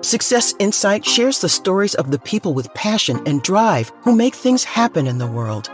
Success Insight shares the stories of the people with passion and drive who make things happen in the world.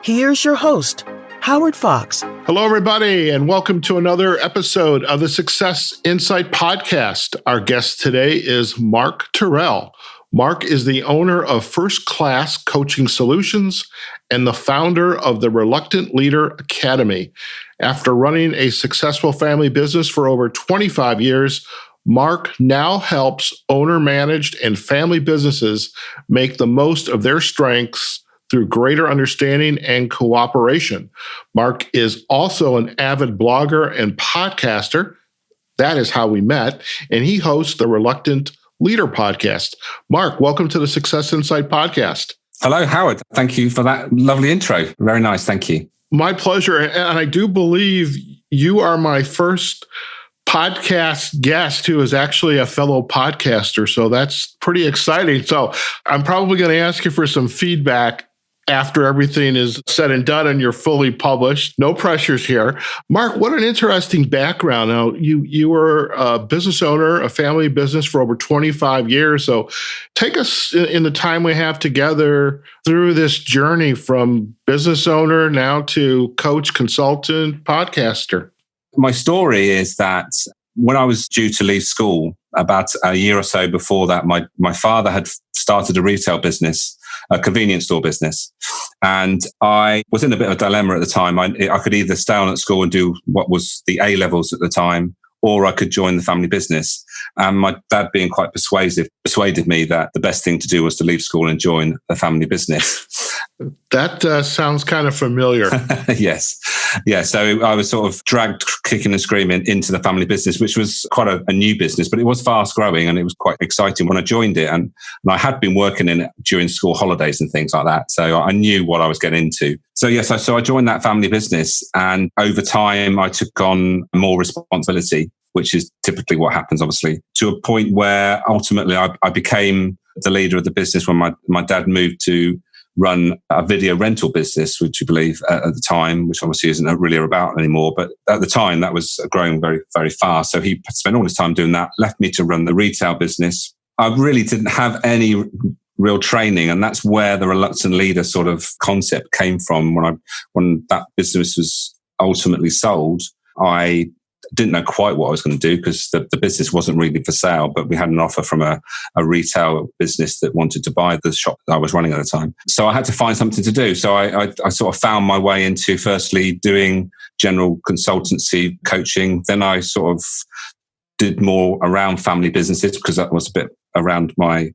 Here's your host, Howard Fox. Hello, everybody, and welcome to another episode of the Success Insight podcast. Our guest today is Mark Terrell. Mark is the owner of First Class Coaching Solutions and the founder of the Reluctant Leader Academy. After running a successful family business for over 25 years, Mark now helps owner-managed and family businesses make the most of their strengths through greater understanding and cooperation. Mark is also an avid blogger and podcaster. That is how we met. And he hosts the Reluctant Leader podcast. Mark, welcome to the Success Insight podcast. Hello, Howard. Thank you for that lovely intro. Very nice. Thank you. My pleasure. And I do believe you are my first podcast guest who is actually a fellow podcaster. So that's pretty exciting. So I'm probably going to ask you for some feedback after everything is said and done and you're fully published. No pressures here. Mark, what an interesting background. Now, you were a business owner, a family business for over 25 years. So take us in the time we have together through this journey from business owner now to coach, consultant, podcaster. My story is that when I was due to leave school, about a year or so before that, my father had started a retail business, a convenience store business. And I was in a bit of a dilemma at the time. I could either stay on at school and do what was the A levels at the time, or I could join the family business. And my dad, being quite persuasive, persuaded me that the best thing to do was to leave school and join the family business. That sounds kind of familiar. Yes. Yeah. So I was sort of dragged kicking and screaming into the family business, which was quite a new business, but it was fast growing and it was quite exciting when I joined it. And I had been working in it during school holidays and things like that. So I knew what I was getting into. So yes, so I joined that family business, and over time I took on more responsibility, which is typically what happens, obviously, to a point where ultimately I became the leader of the business when my dad moved to run a video rental business, which you believe at the time, which obviously isn't really about anymore. But at the time, that was growing very, very fast. So he spent all his time doing that, left me to run the retail business. I really didn't have any real training. And that's where the Reluctant Leader sort of concept came from. When that business was ultimately sold, I didn't know quite what I was going to do because the business wasn't really for sale, but we had an offer from a retail business that wanted to buy the shop that I was running at the time. So I had to find something to do. So I sort of found my way into firstly doing general consultancy coaching. Then I sort of did more around family businesses because that was a bit around my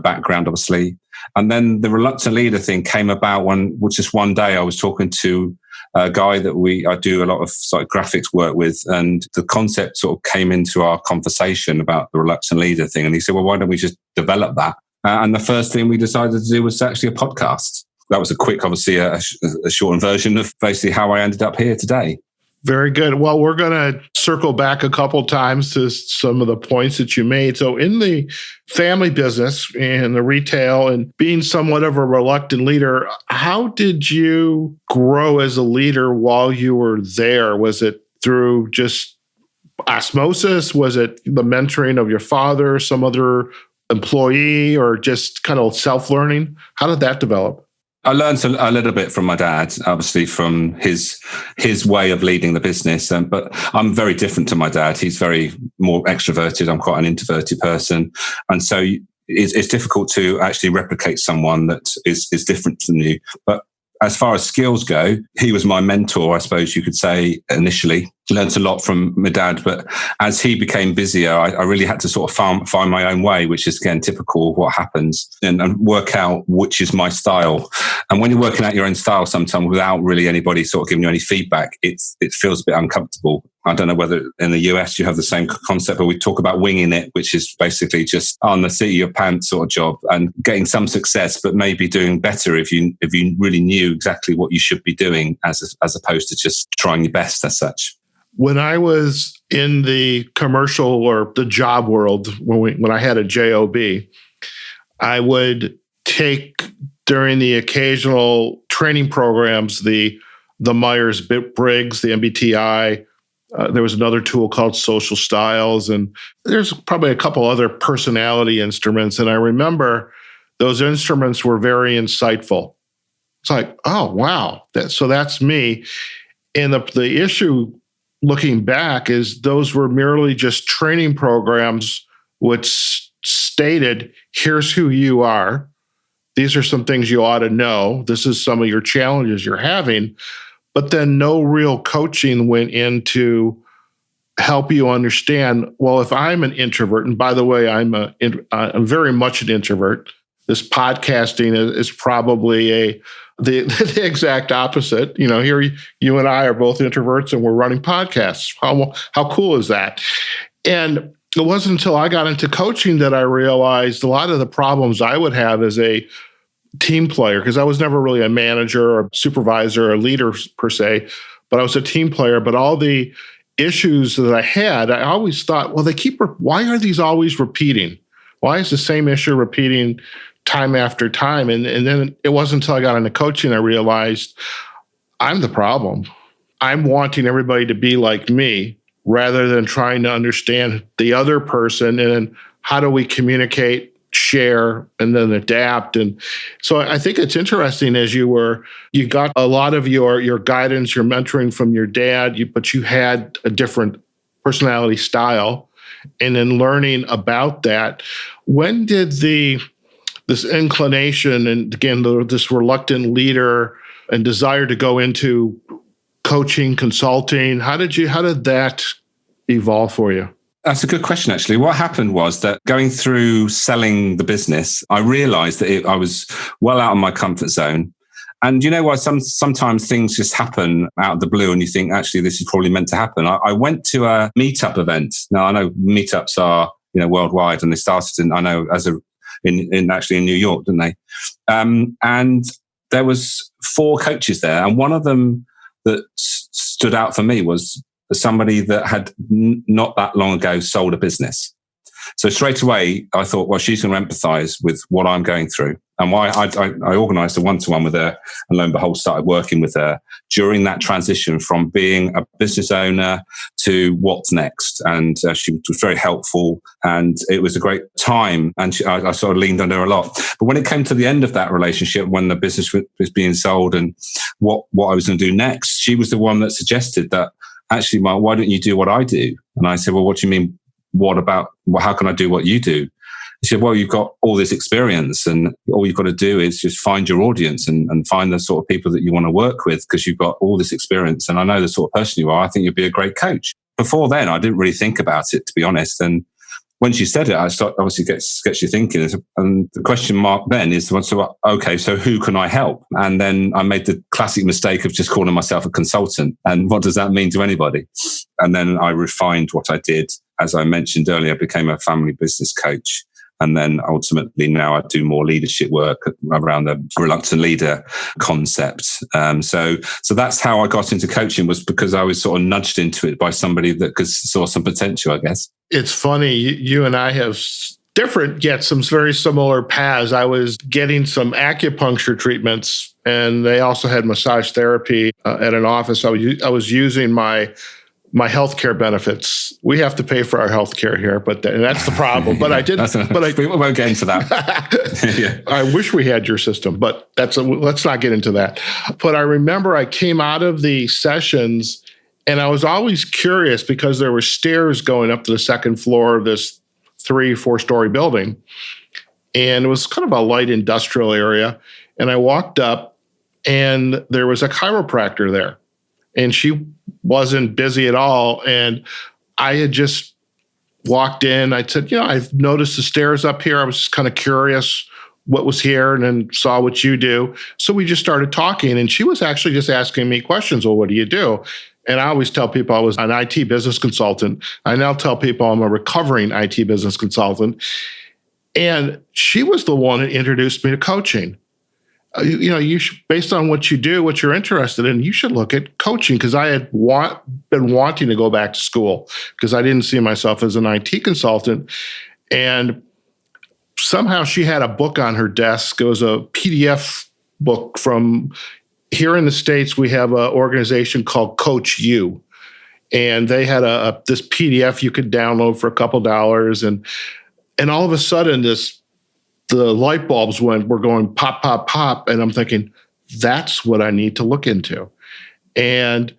background, obviously. And then the Reluctant Leader thing came about when just one day I was talking to a guy that I do a lot of sort of graphics work with, and the concept sort of came into our conversation about the Reluctant Leader thing. And he said, well, why don't we just develop that? And the first thing we decided to do was actually a podcast. That was a quick, obviously, a shortened version of basically how I ended up here today. Very good. Well, we're going to circle back a couple times to some of the points that you made. So in the family business and the retail and being somewhat of a reluctant leader, how did you grow as a leader while you were there? Was it through just osmosis? Was it the mentoring of your father, some other employee, or just kind of self-learning? How did that develop? I learned a little bit from my dad, obviously from his way of leading the business. But I'm very different to my dad. He's very more extroverted. I'm quite an introverted person. And so it's difficult to actually replicate someone that is different from you. But as far as skills go, he was my mentor, I suppose you could say, initially. Learned a lot from my dad, but as he became busier, I really had to sort of find my own way, which is, again, typical of what happens, and work out which is my style. And when you're working out your own style, sometimes without really anybody sort of giving you any feedback, it feels a bit uncomfortable. I don't know whether in the US you have the same concept, but we talk about winging it, which is basically just on the seat of your pants sort of job and getting some success, but maybe doing better if you really knew exactly what you should be doing as opposed to just trying your best as such. When I was in the commercial or the job world, when I had a job, I would take during the occasional training programs the Myers-Briggs, the MBTI, There was another tool called Social Styles, and there's probably a couple other personality instruments. And I remember those instruments were very insightful. It's like, oh, wow, so that's me. And the issue looking back is those were merely just training programs which stated, here's who you are. These are some things you ought to know. This is some of your challenges you're having. But then no real coaching went into help you understand, well, if I'm an introvert, and by the way, I'm very much an introvert. This podcasting is probably the exact opposite. Here you and I are both introverts and we're running podcasts. How cool is that? And it wasn't until I got into coaching that I realized a lot of the problems I would have as a team player, because I was never really a manager or supervisor or leader per se, but I was a team player. But all the issues that I had, I always thought, well, why are these always repeating? Why is the same issue repeating time after time? And then it wasn't until I got into coaching I realized I'm the problem. I'm wanting everybody to be like me rather than trying to understand the other person, and then how do we communicate, share, and then adapt. And so I think it's interesting as you got a lot of your guidance, your mentoring from your dad, but you had a different personality style. And then learning about that, when did this inclination and again, this reluctant leader and desire to go into coaching, consulting, how did that evolve for you? That's a good question, actually. What happened was that going through selling the business, I realized that I was well out of my comfort zone. And you know what? Sometimes things just happen out of the blue and you think, actually, this is probably meant to happen. I went to a meetup event. Now, I know meetups are worldwide, and they started in New York, didn't they? And there was 4 coaches there. And one of them that stood out for me was somebody that had not that long ago sold a business. So straight away, I thought, well, she's going to empathize with what I'm going through. And why I organized a one-to-one with her, and lo and behold, started working with her during that transition from being a business owner to what's next. And she was very helpful, and it was a great time. And I sort of leaned on her a lot. But when it came to the end of that relationship, when the business was being sold and what I was going to do next, she was the one that suggested that, actually, Mark, why don't you do what I do? And I said, well, what do you mean? How can I do what you do? He said, well, you've got all this experience, and all you've got to do is just find your audience and find the sort of people that you want to work with, because you've got all this experience. And I know the sort of person you are. I think you'd be a great coach. Before then, I didn't really think about it, to be honest. And when she said it, obviously gets you thinking. And the question mark then is, okay, so who can I help? And then I made the classic mistake of just calling myself a consultant. And what does that mean to anybody? And then I refined what I did. As I mentioned earlier, I became a family business coach. And then ultimately now I do more leadership work around the reluctant leader concept. So that's how I got into coaching, was because I was sort of nudged into it by somebody that saw some potential, I guess. It's funny. You and I have different yet some very similar paths. I was getting some acupuncture treatments, and they also had massage therapy at an office. I was using my healthcare benefits. We have to pay for our healthcare here, and that's the problem. But I didn't. We won't get into that. Yeah. I wish we had your system, but let's not get into that. But I remember I came out of the sessions, and I was always curious because there were stairs going up to the second floor of this 3-4 story building, and it was kind of a light industrial area. And I walked up, and there was a chiropractor there, and she wasn't busy at all. And I had just walked in. I said, I've noticed the stairs up here. I was just kind of curious what was here, and then saw what you do. So we just started talking, and she was actually just asking me questions. Well, what do you do? And I always tell people I was an IT business consultant. I now tell people I'm a recovering IT business consultant. And she was the one that introduced me to coaching. You should, based on what you do, what you're interested in, you should look at coaching, because I had been wanting to go back to school because I didn't see myself as an IT consultant. And somehow she had a book on her desk. It was a PDF book from here in the States. We have an organization called Coach U. and they had this PDF you could download for a couple dollars, and all of a sudden the light bulbs were going pop, pop, pop, and I'm thinking, that's what I need to look into. And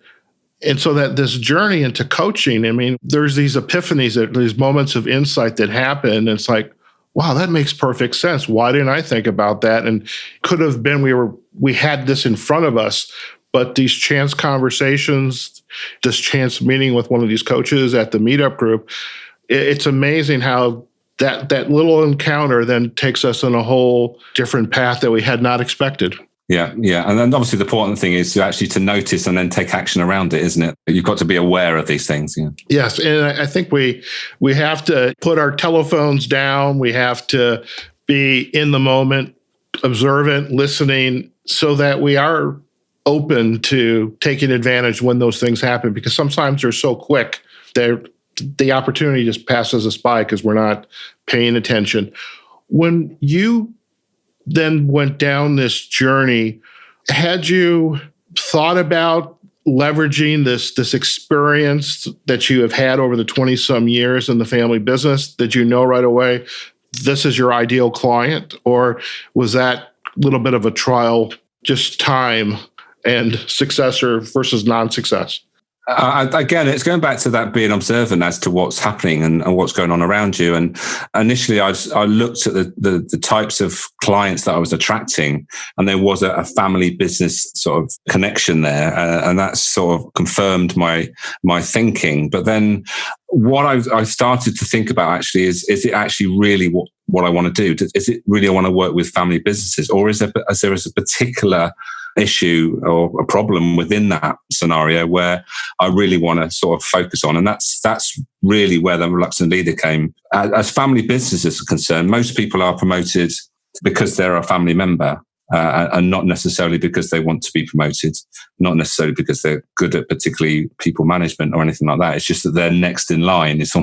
so that this journey into coaching, I mean, there's these epiphanies, these moments of insight that happen. And it's like, wow, that makes perfect sense. Why didn't I think about that? And could have been we had this in front of us, but these chance conversations, this chance meeting with one of these coaches at the meetup group, it's amazing how that little encounter then takes us on a whole different path that we had not expected. Yeah. And then obviously the important thing is to notice and then take action around it, isn't it? You've got to be aware of these things. Yeah. Yes. And I think we have to put our telephones down. We have to be in the moment, observant, listening, so that we are open to taking advantage when those things happen, because sometimes they're so quick that the opportunity just passes us by because we're not paying attention. When you then went down this journey, had you thought about leveraging this experience that you have had over the 20-some years in the family business? Did you know right away this is your ideal client? Or was that a little bit of a trial, just time and success versus non-success? Again, it's going back to that being observant as to what's happening and what's going on around you. And initially, I looked at the types of clients that I was attracting, and there was a family business sort of connection there, and that sort of confirmed my thinking. But then, what I started to think about actually is it actually really what I want to do? Is it really I want to work with family businesses, or is there a particular issue or a problem within that scenario where I really want to sort of focus on? And that's really where the Reluctant Leader came. As family businesses are concerned, most people are promoted because they're a family member, and not necessarily because they want to be promoted, not necessarily because they're good at particularly people management or anything like that. It's just that they're next in line. It's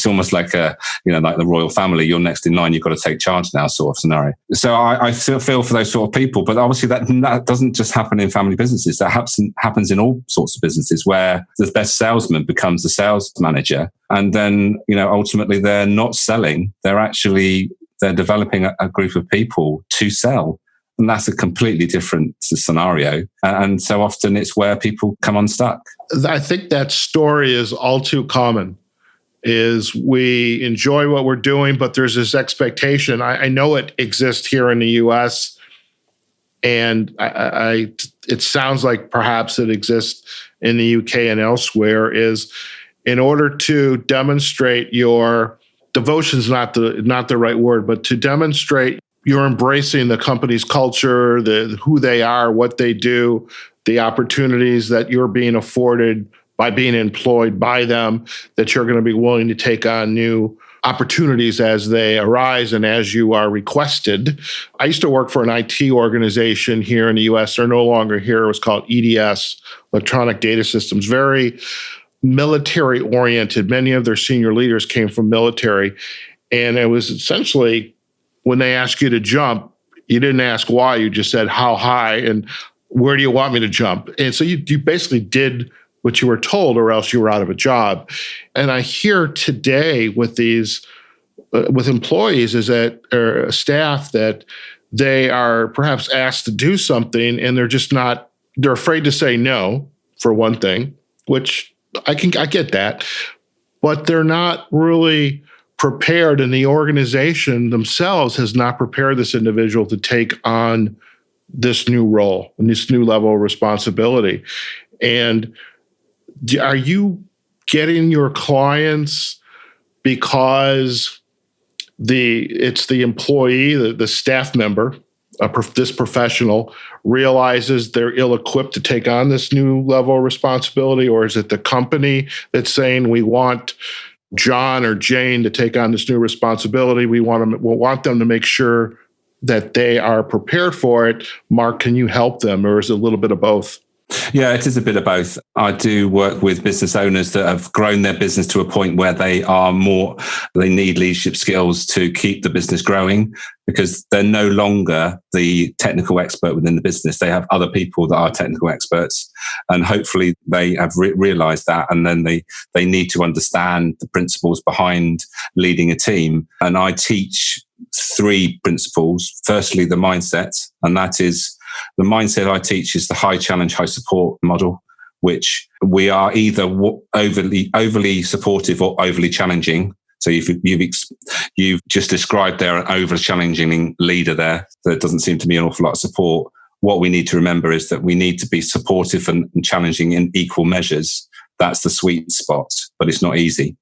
almost like like the royal family. You're next in line. You've got to take charge now, sort of scenario. So I feel for those sort of people, but obviously that doesn't just happen in family businesses. That happens in all sorts of businesses where the best salesman becomes the sales manager, and then ultimately they're not selling. They're developing a group of people to sell. And that's a completely different scenario. And so often it's where people come unstuck. I think that story is all too common, is we enjoy what we're doing, but there's this expectation. I know it exists here in the U.S., and it sounds like perhaps it exists in the U.K. and elsewhere, is in order to demonstrate your devotion's not the right word, but to demonstrate you're embracing the company's culture, who they are, what they do, the opportunities that you're being afforded by being employed by them, that you're going to be willing to take on new opportunities as they arise and as you are requested. I used to work for an IT organization here in the U.S. They're no longer here. It was called EDS, Electronic Data Systems, very military-oriented. Many of their senior leaders came from military. And it was essentially, when they ask you to jump, you didn't ask why, you just said how high and where do you want me to jump? And so you basically did what you were told, or else you were out of a job. And I hear today with with employees or staff that they are perhaps asked to do something and they're afraid to say no, for one thing, which I get that, but they're not really prepared, and the organization themselves has not prepared this individual to take on this new role and this new level of responsibility. And are you getting your clients because it's the employee, the staff member, this professional realizes they're ill-equipped to take on this new level of responsibility, or is it the company that's saying we want John or Jane to take on this new responsibility? We'll want them to make sure that they are prepared for it. Mark, can you help them, or is it a little bit of both? Yeah, it is a bit of both. I do work with business owners that have grown their business to a point where they need leadership skills to keep the business growing, because they're no longer the technical expert within the business. They have other people that are technical experts, and hopefully they have realized that, and then they need to understand the principles behind leading a team. And I teach 3 principles. Firstly, the mindset, and that is the mindset I teach is the high challenge, high support model, which we are either overly supportive or overly challenging. So you've just described there an over challenging leader there. There doesn't seem to be an awful lot of support. What we need to remember is that we need to be supportive and challenging in equal measures. That's the sweet spot, but it's not easy.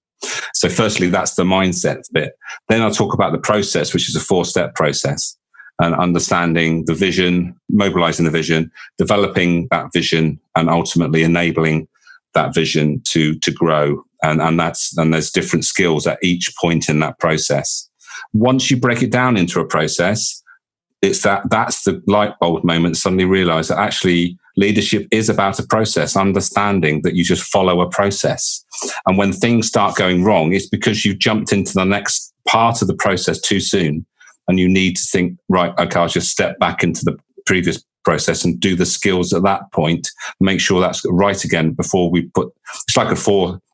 So firstly, that's the mindset bit. Then I'll talk about the process, which is a 4-step process. And understanding the vision, mobilizing the vision, developing that vision, and ultimately enabling that vision to grow. And there's different skills at each point in that process. Once you break it down into a process, that's the light bulb moment. Suddenly realize that actually leadership is about a process, understanding that you just follow a process. And when things start going wrong, it's because you jumped into the next part of the process too soon. And you need to think, right, okay, I'll just step back into the previous process and do the skills at that point, make sure that's right again before we it's like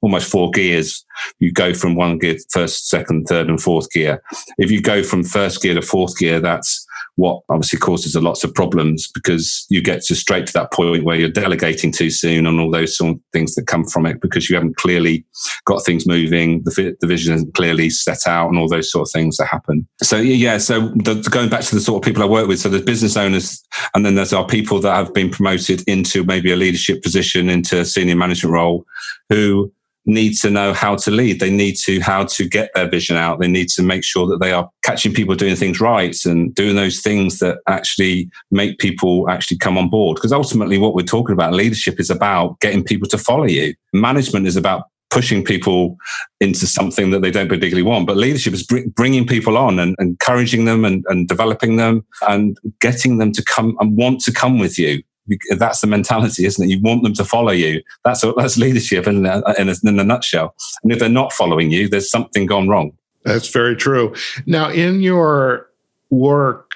almost 4 gears. You go from 1 gear, first, second, third, and fourth gear. If you go from first gear to fourth gear, that's what obviously causes lots of problems, because you get straight to that point where you're delegating too soon and all those sort of things that come from it, because you haven't clearly got things moving, the vision isn't clearly set out, and all those sort of things that happen. So going back to the sort of people I work with, so there's business owners, and then there's our people that have been promoted into maybe a leadership position, into a senior management role, who need to know how to lead. They need to how to get their vision out. They need to make sure that they are catching people doing things right and doing those things that actually make people actually come on board. Because ultimately what we're talking about, leadership is about getting people to follow you. Management is about pushing people into something that they don't particularly want. But leadership is bringing people on and encouraging them and developing them and getting them to come and want to come with you. That's the mentality, isn't it? You want them to follow you. That's leadership in a nutshell. And if they're not following you, there's something gone wrong. That's very true. Now, in your work,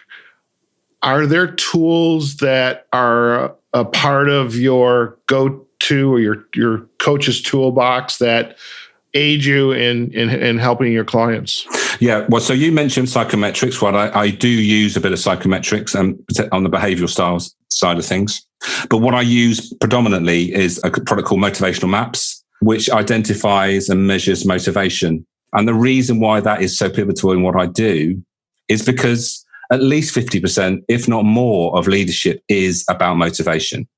are there tools that are a part of your go-to or your coach's toolbox that aid you in helping your clients? Yeah, well, so you mentioned psychometrics. Well, I do use a bit of psychometrics on the behavioral styles side of things. But what I use predominantly is a product called Motivational Maps, which identifies and measures motivation. And the reason why that is so pivotal in what I do is because at least 50%, if not more, of leadership is about motivation.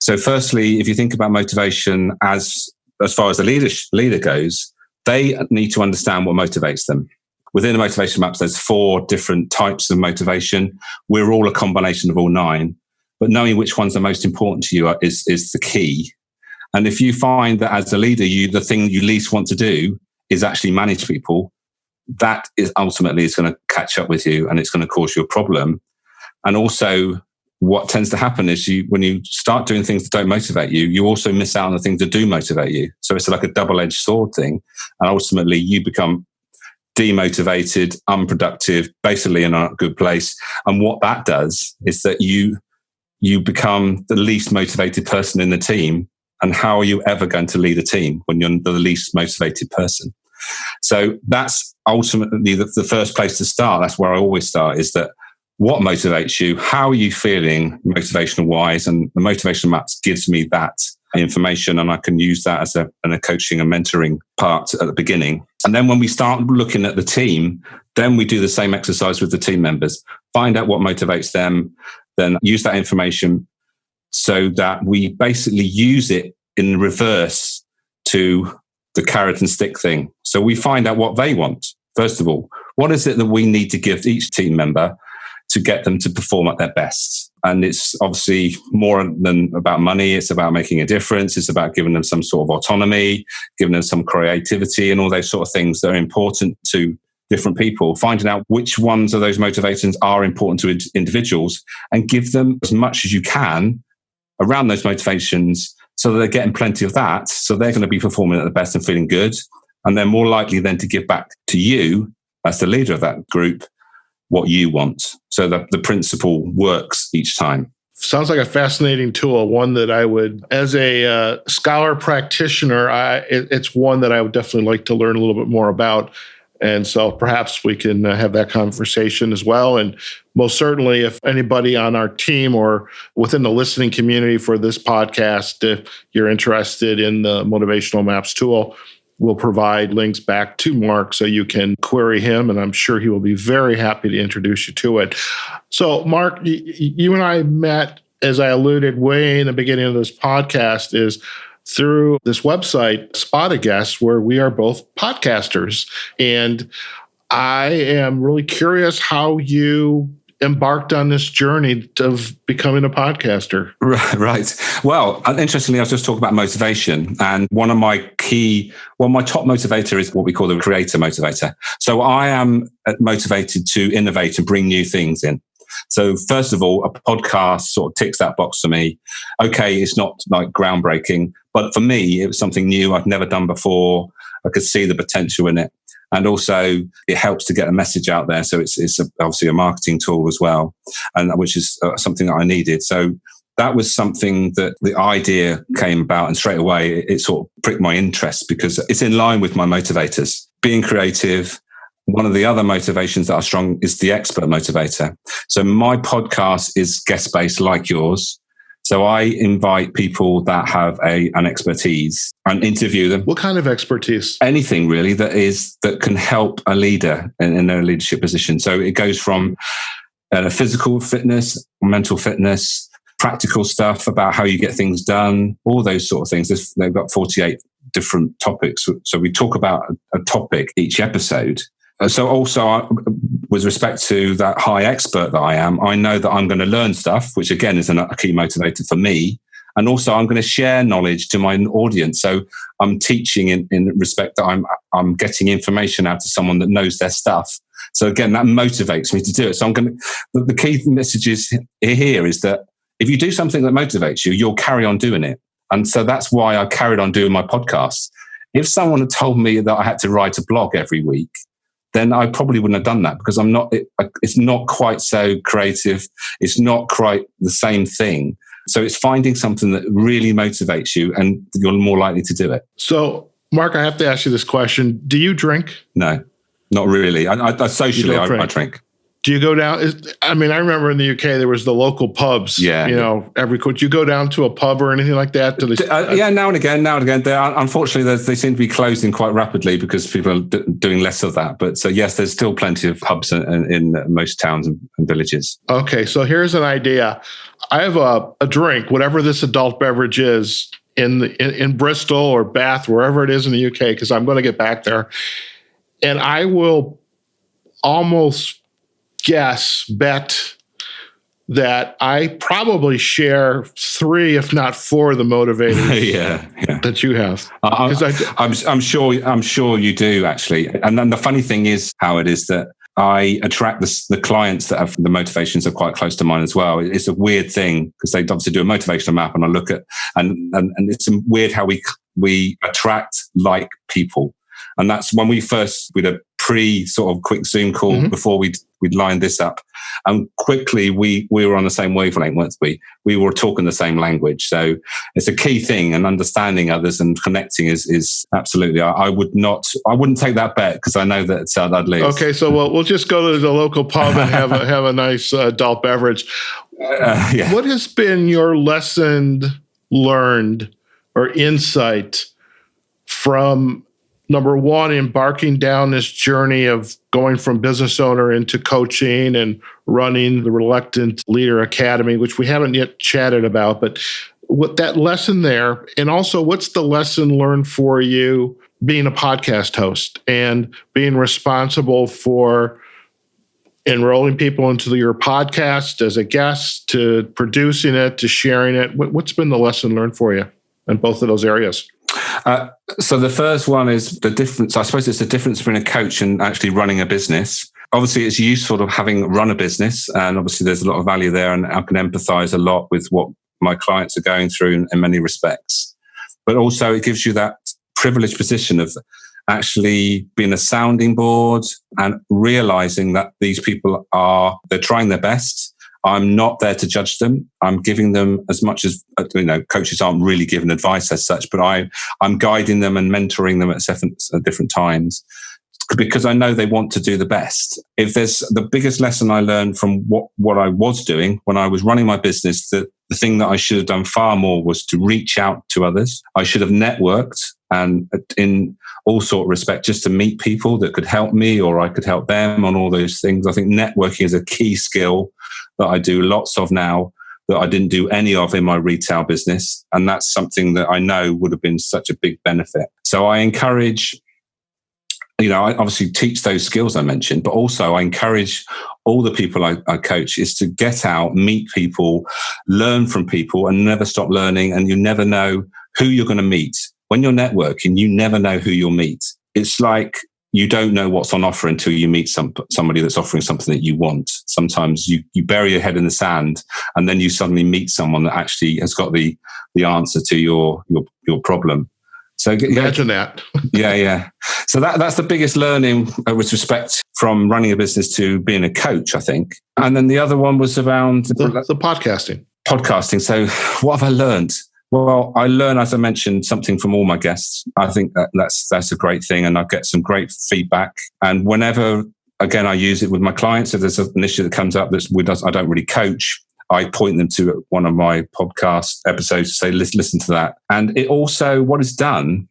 So firstly, if you think about motivation as far as the leader goes, they need to understand what motivates them. Within the motivation maps, there's 4 different types of motivation. We're all a combination of all 9, but knowing which ones are most important to you is the key. And if you find that as a leader, the thing you least want to do is actually manage people, that is ultimately going to catch up with you and it's going to cause you a problem. And also, what tends to happen is when you start doing things that don't motivate you, you also miss out on the things that do motivate you. So it's like a double-edged sword thing. And ultimately, you become demotivated, unproductive, basically in a good place. And what that does is that you become the least motivated person in the team. And how are you ever going to lead a team when you're the least motivated person? So that's ultimately the first place to start. That's where I always start, is that what motivates you? How are you feeling motivational wise? And the motivational maps gives me that information, and I can use that as a coaching and mentoring part at the beginning. And then when we start looking at the team, then we do the same exercise with the team members, find out what motivates them, then use that information so that we basically use it in reverse to the carrot and stick thing. So we find out what they want. First of all, what is it that we need to give each team member to get them to perform at their best? And it's obviously more than about money. It's about making a difference. It's about giving them some sort of autonomy, giving them some creativity and all those sort of things that are important to different people, finding out which ones of those motivations are important to individuals and give them as much as you can around those motivations so that they're getting plenty of that. So they're going to be performing at the best and feeling good. And they're more likely then to give back to you as the leader of that group what you want. So that the principle works each time. Sounds like a fascinating tool, one that I would, as a scholar practitioner, it's one that I would definitely like to learn a little bit more about. And so perhaps we can have that conversation as well. And most certainly, if anybody on our team or within the listening community for this podcast, if you're interested in the Motivational Maps tool, we'll provide links back to Mark so you can query him, and I'm sure he will be very happy to introduce you to it. So, Mark, you and I met, as I alluded way in the beginning of this podcast, is through this website, Spot a Guest, where we are both podcasters. And I am really curious how you embarked on this journey of becoming a podcaster. Right. Well, interestingly, I was just talking about motivation. And one of my my top motivator is what we call the creator motivator. So I am motivated to innovate and bring new things in. So first of all, a podcast sort of ticks that box for me. Okay, it's not like groundbreaking, but for me, it was something new I'd never done before. I could see the potential in it. And also it helps to get a message out there. So it's obviously a marketing tool as well, and which is something that I needed. So that was something that the idea came about, and straight away it sort of pricked my interest because it's in line with my motivators. Being creative. One of the other motivations that are strong is the expert motivator. So my podcast is guest-based like yours. So I invite people that have an expertise and interview them. What kind of expertise? Anything really that can help a leader in a leadership position. So it goes from physical fitness, mental fitness, practical stuff about how you get things done, all those sort of things. They've got 48 different topics. So we talk about a topic each episode. So also, with respect to that high expert that I am, I know that I'm going to learn stuff, which again is a key motivator for me. And also I'm going to share knowledge to my audience. So I'm teaching in respect that I'm getting information out to someone that knows their stuff. So again, that motivates me to do it. So the key message here is that if you do something that motivates you, you'll carry on doing it. And so that's why I carried on doing my podcast. If someone had told me that I had to write a blog every week, then I probably wouldn't have done that because it's not quite so creative. It's not quite the same thing. So it's finding something that really motivates you and you're more likely to do it. So, Mark, I have to ask you this question. Do you drink? No, not really. I socially, I drink. Do you go down? I remember in the UK, there was the local pubs. Yeah. Do you go down to a pub or anything like that? Yeah, now and again. Unfortunately, they seem to be closing quite rapidly because people are doing less of that. But so, yes, there's still plenty of pubs in most towns and villages. Okay, so here's an idea. I have a drink, whatever this adult beverage is, in Bristol or Bath, wherever it is in the UK, because I'm going to get back there. And I will almost bet that I probably share 3, if not 4, of the motivators that you have. I'm sure you do actually. And then the funny thing is how it is that I attract the clients that have the motivations are quite close to mine as well. It's a weird thing because they obviously do a motivational map, and I look at and it's weird how we attract like people. And that's when we did a sort of quick Zoom call before we'd lined this up. And quickly we were on the same wavelength, weren't we? We were talking the same language. So it's a key thing, and understanding others and connecting is absolutely. I wouldn't take that bet because I know that I'd lose. Okay, so we'll just go to the local pub and have a nice adult beverage. What has been your lesson learned or insight from, number one, embarking down this journey of going from business owner into coaching and running the Reluctant Leader Academy, which we haven't yet chatted about, but what that lesson there, and also what's the lesson learned for you being a podcast host and being responsible for enrolling people into your podcast as a guest, to producing it, to sharing it? What's been the lesson learned for you in both of those areas? So the first one is the difference. I suppose it's the difference between a coach and actually running a business. Obviously, it's useful of having run a business, and obviously there's a lot of value there, and I can empathize a lot with what my clients are going through in many respects. But also it gives you that privileged position of actually being a sounding board and realizing that these people they're trying their best. I'm not there to judge them. I'm giving them as much as, coaches aren't really giving advice as such, but I'm guiding them and mentoring them at different times because I know they want to do the best. If there's the biggest lesson I learned from what I was doing when I was running my business, that the thing that I should have done far more was to reach out to others. I should have networked and in all sort of respect, just to meet people that could help me or I could help them on all those things. I think networking is a key skill that I do lots of now that I didn't do any of in my retail business. And that's something that I know would have been such a big benefit. So I encourage, I obviously teach those skills I mentioned, but also I encourage all the people I coach is to get out, meet people, learn from people and never stop learning. And you never know who you're going to meet. When you're networking, you never know who you'll meet. It's like you don't know what's on offer until you meet somebody that's offering something that you want. Sometimes you bury your head in the sand and then you suddenly meet someone that actually has got the answer to your problem. So imagine that. Yeah. So that's the biggest learning with respect from running a business to being a coach, I think. And then the other one was around the podcasting. Podcasting. So what have I learned? Well, I learn, as I mentioned, something from all my guests. I think that's a great thing, and I get some great feedback. And whenever, again, I use it with my clients, if there's an issue that comes up I don't really coach, I point them to one of my podcast episodes to say, listen to that. And it also, what it's done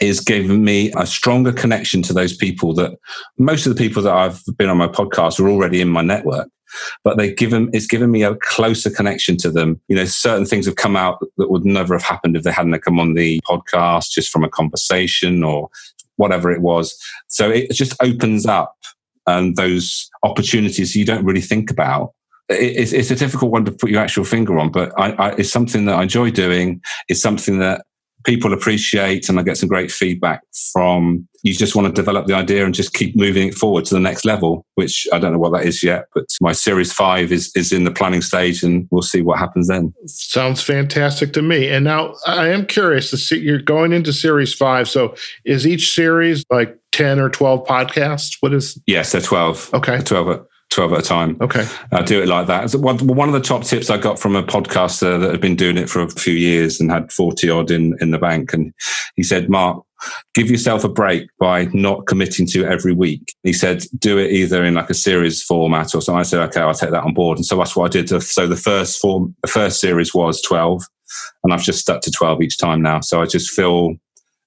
is given me a stronger connection to those people that most of the people that I've been on my podcast are already in my network. But it's given me a closer connection to them. Certain things have come out that would never have happened if they hadn't come on the podcast, just from a conversation or whatever it was. So it just opens up those opportunities you don't really think about. It's a difficult one to put your actual finger on, but it's something that I enjoy doing. It's something that people appreciate, and I get some great feedback from. You just want to develop the idea and just keep moving it forward to the next level, which I don't know what that is yet, but my Series 5 is in the planning stage and we'll see what happens then. Sounds fantastic to me. And now I am curious to see, you're going into Series 5. So is each series like 10 or 12 podcasts? Yes, they're 12. Okay. 12 at a time. Okay. I do it like that. One of the top tips I got from a podcaster that had been doing it for a few years and had 40 odd in the bank. And he said, Mark, give yourself a break by not committing to every week. He said, do it either in like a series format or something. I said, okay, I'll take that on board. And so that's what I did. So the first series was 12 and I've just stuck to 12 each time now. So I just feel,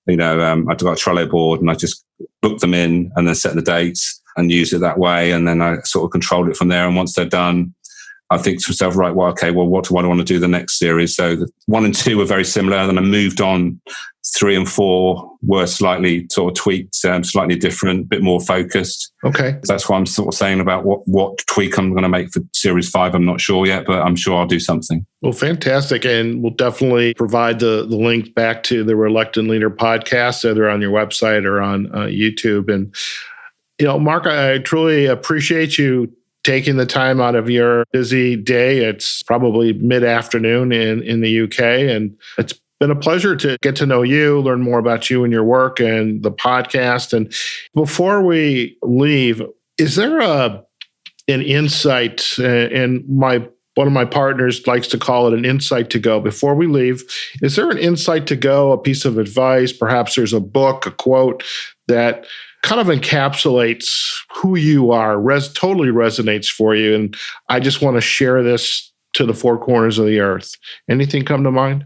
I've got a Trello board and I just book them in and then set the dates and use it that way. And then I sort of control it from there. And once they're done, I think to myself, right, well, okay, well, what do I want to do the next series? So the 1 and 2 were very similar. And then I moved on. 3 and 4 were slightly sort of tweaked, slightly different, a bit more focused. Okay. That's what I'm sort of saying about what tweak I'm going to make for Series 5. I'm not sure yet, but I'm sure I'll do something. Well, fantastic. And we'll definitely provide the link back to the Reluctant Leader podcast, either on your website or on YouTube. And, Mark, I truly appreciate you taking the time out of your busy day. It's probably mid-afternoon in the UK, and it's been a pleasure to get to know you, learn more about you and your work and the podcast. And before we leave, is there an insight, and one of my partners likes to call it an insight to go. Before we leave, is there an insight to go, a piece of advice? Perhaps there's a book, a quote that kind of encapsulates who you are, totally resonates for you. And I just want to share this to the four corners of the earth. Anything come to mind?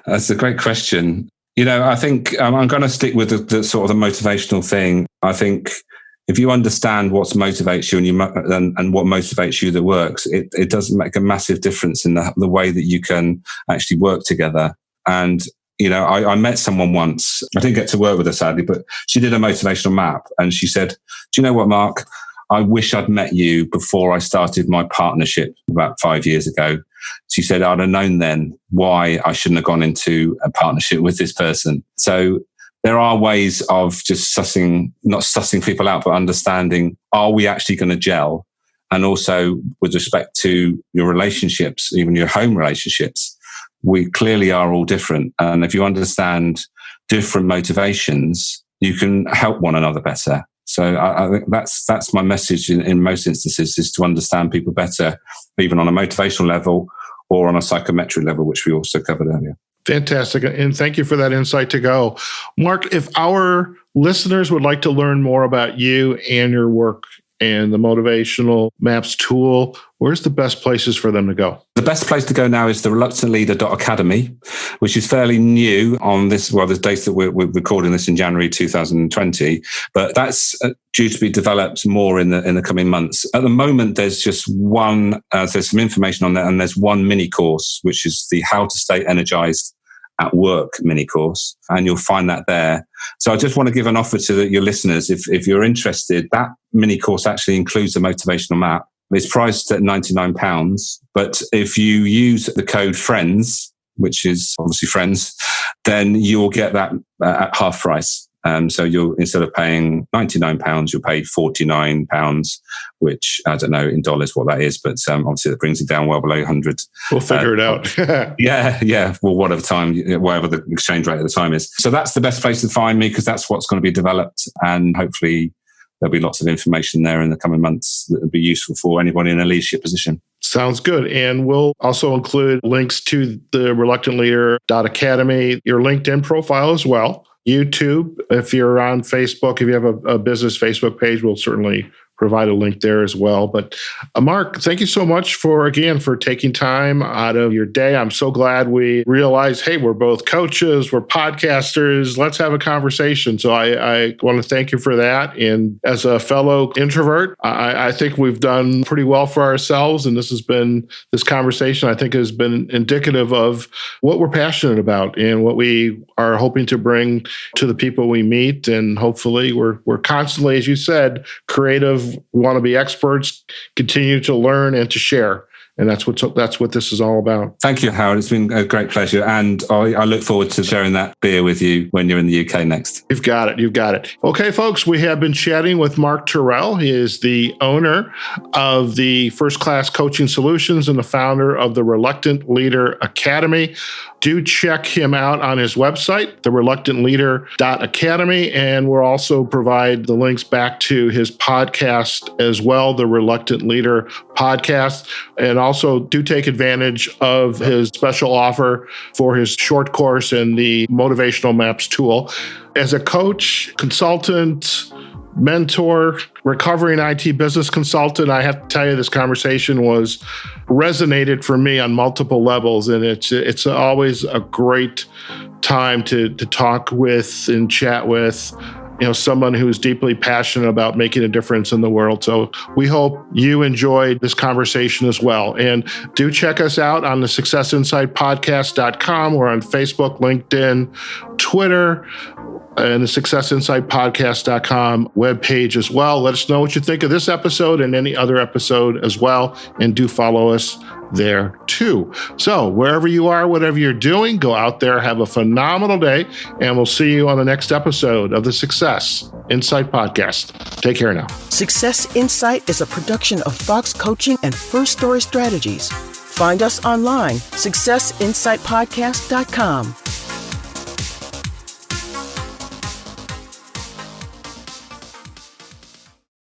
That's a great question. I think I'm going to stick with the sort of the motivational thing. I think if you understand what motivates you and what motivates you that works, it does make a massive difference in the way that you can actually work together. And I met someone once. I didn't get to work with her, sadly, but she did a motivational map. And she said, do you know what, Mark? I wish I'd met you before I started my partnership about 5 years ago. She said, I'd have known then why I shouldn't have gone into a partnership with this person. So there are ways of just not sussing people out, but understanding, are we actually going to gel? and also with respect to your relationships, even your home relationships. We clearly are all different. And if you understand different motivations, you can help one another better. So I think that's my message in most instances, is to understand people better, even on a motivational level or on a psychometric level, which we also covered earlier. Fantastic. And thank you for that insight to go. Mark, if our listeners would like to learn more about you and your work and the Motivational Maps tool, where's the best places for them to go? The best place to go now is the reluctantleader.academy, which is fairly new on this. Well, there's dates that we're recording this in January 2020, but that's due to be developed more in the coming months. At the moment, there's just one, there's some information on that, and there's one mini course, which is the How to Stay Energized at Work mini course, and you'll find that there. So I just want to give an offer to your listeners. If you're interested, that mini course actually includes the motivational map. It's priced at £99, but if you use the code FRIENDS, which is obviously friends, then you'll get that at half price. So you'll, instead of paying £99, you'll pay £49, which I don't know in dollars what that is, but obviously that brings it down well below 100. We'll figure it out. Yeah. Well, whatever the exchange rate at the time is. So that's the best place to find me, because that's what's going to be developed, and hopefully there'll be lots of information there in the coming months that will be useful for anybody in a leadership position. Sounds good. And we'll also include links to the reluctantleader.academy, your LinkedIn profile as well. YouTube, if you're on Facebook, if you have a business Facebook page, we'll certainly provide a link there as well. But Mark, thank you so much for taking time out of your day. I'm so glad we realized, hey, we're both coaches, we're podcasters, let's have a conversation. So I want to thank you for that. And as a fellow introvert, I think we've done pretty well for ourselves. And this conversation, I think, has been indicative of what we're passionate about and what we are hoping to bring to the people we meet. And hopefully we're constantly, as you said, creative. We want to be experts, continue to learn and to share. And that's what this is all about. Thank you, Howard. It's been a great pleasure. And I look forward to sharing that beer with you when you're in the UK next. You've got it. Okay, folks, we have been chatting with Mark Terrell. He is the owner of the First Class Coaching Solutions and the founder of the Reluctant Leader Academy. Do check him out on his website, thereluctantleader.academy, and we'll also provide the links back to his podcast as well, the Reluctant Leader podcast. And also do take advantage of his special offer for his short course and the Motivational Maps tool. As a coach, consultant, mentor, recovering IT business consultant, I have to tell you, this conversation resonated for me on multiple levels. And it's always a great time to talk with and chat with someone who is deeply passionate about making a difference in the world. So we hope you enjoyed this conversation as well. And do check us out on the successinsightpodcast.com. We're on Facebook, LinkedIn, Twitter, and the successinsightpodcast.com webpage as well. Let us know what you think of this episode and any other episode as well. And do follow us there too. So wherever you are, whatever you're doing, go out there, have a phenomenal day, and we'll see you on the next episode of the Success Insight Podcast. Take care now. Success Insight is a production of Fox Coaching and First Story Strategies. Find us online, successinsightpodcast.com.